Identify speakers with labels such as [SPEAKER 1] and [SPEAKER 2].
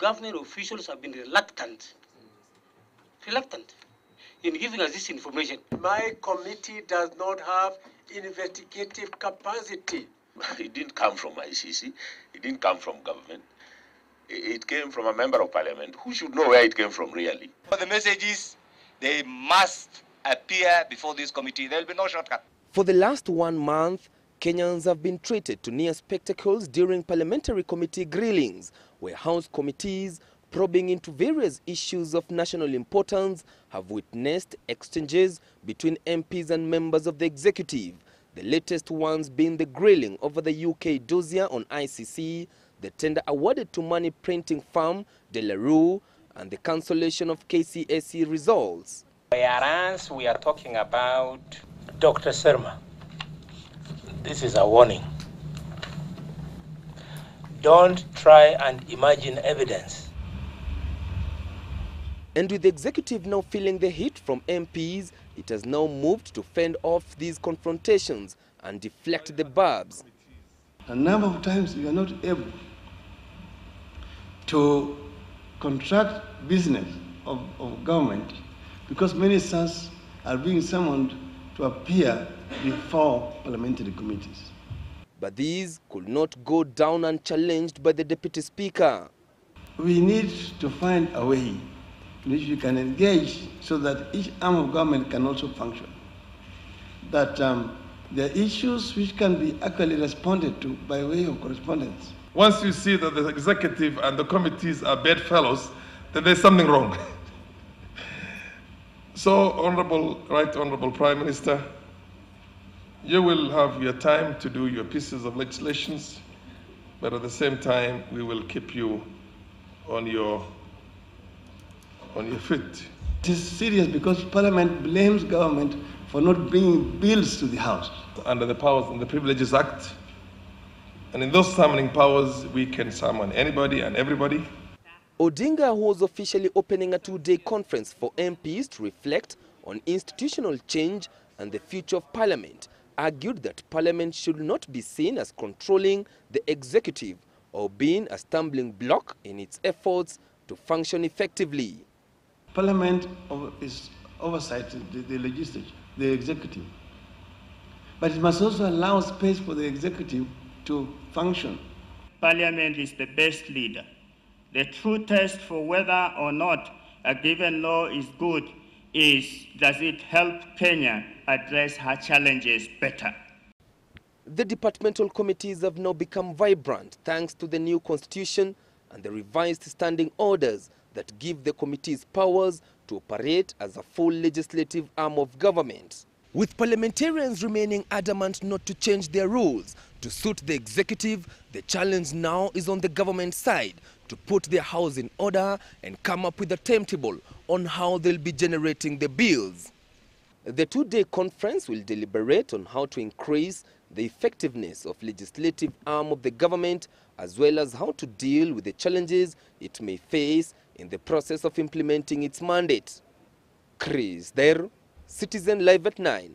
[SPEAKER 1] government officials have been reluctant in giving us this information.
[SPEAKER 2] My committee does not have investigative capacity.
[SPEAKER 3] It didn't come from ICC. It didn't come from government. It came from a member of parliament who should know where it came from really.
[SPEAKER 4] For the messages, they must appear before this committee. There will be no shortcut.
[SPEAKER 5] For the last 1 month, Kenyans have been treated to near spectacles during parliamentary committee grillings, where House committees probing into various issues of national importance have witnessed exchanges between MPs and members of the executive, the latest ones being the grilling over the UK dossier on ICC, the tender awarded to money printing firm De La Rue, and the cancellation of KCSE results.
[SPEAKER 6] Whereas we are talking about Dr. Sharma, this is a warning. Don't try and imagine evidence.
[SPEAKER 5] And with the executive now feeling the heat from MPs, it has now moved to fend off these confrontations and deflect the barbs.
[SPEAKER 7] A number of times we are not able to contract business of government because ministers are being summoned to appear before parliamentary committees.
[SPEAKER 5] But these could not go down unchallenged by the Deputy Speaker.
[SPEAKER 7] We need to find a way in which we can engage so that each arm of government can also function. That there are issues which can be actually responded to by way of correspondence.
[SPEAKER 8] Once you see that the executive and the committees are bedfellows, then there's something wrong. So, Right Honorable Prime Minister, you will have your time to do your pieces of legislations, but at the same time, we will keep you on your feet.
[SPEAKER 7] It is serious because Parliament blames government for not bringing bills to the House.
[SPEAKER 8] Under the Powers and the Privileges Act, and in those summoning powers, we can summon anybody and everybody.
[SPEAKER 5] Odinga, who was officially opening a 2-day conference for MPs to reflect on institutional change and the future of Parliament, argued that Parliament should not be seen as controlling the executive or being a stumbling block in its efforts to function effectively.
[SPEAKER 7] Parliament is oversight the legislature, the executive. But it must also allow space for the executive to function.
[SPEAKER 9] Parliament is the best leader. The true test for whether or not a given law is good is, does it help Kenya address her challenges better?
[SPEAKER 5] The departmental committees have now become vibrant thanks to the new constitution and the revised standing orders that give the committees powers to operate as a full legislative arm of government. With parliamentarians remaining adamant not to change their rules to suit the executive, the challenge now is on the government side to put their house in order and come up with a timetable on how they'll be generating the bills. The 2-day conference will deliberate on how to increase the effectiveness of legislative arm of the government, as well as how to deal with the challenges it may face in the process of implementing its mandate. Chris Thairu, Citizen Live at 9.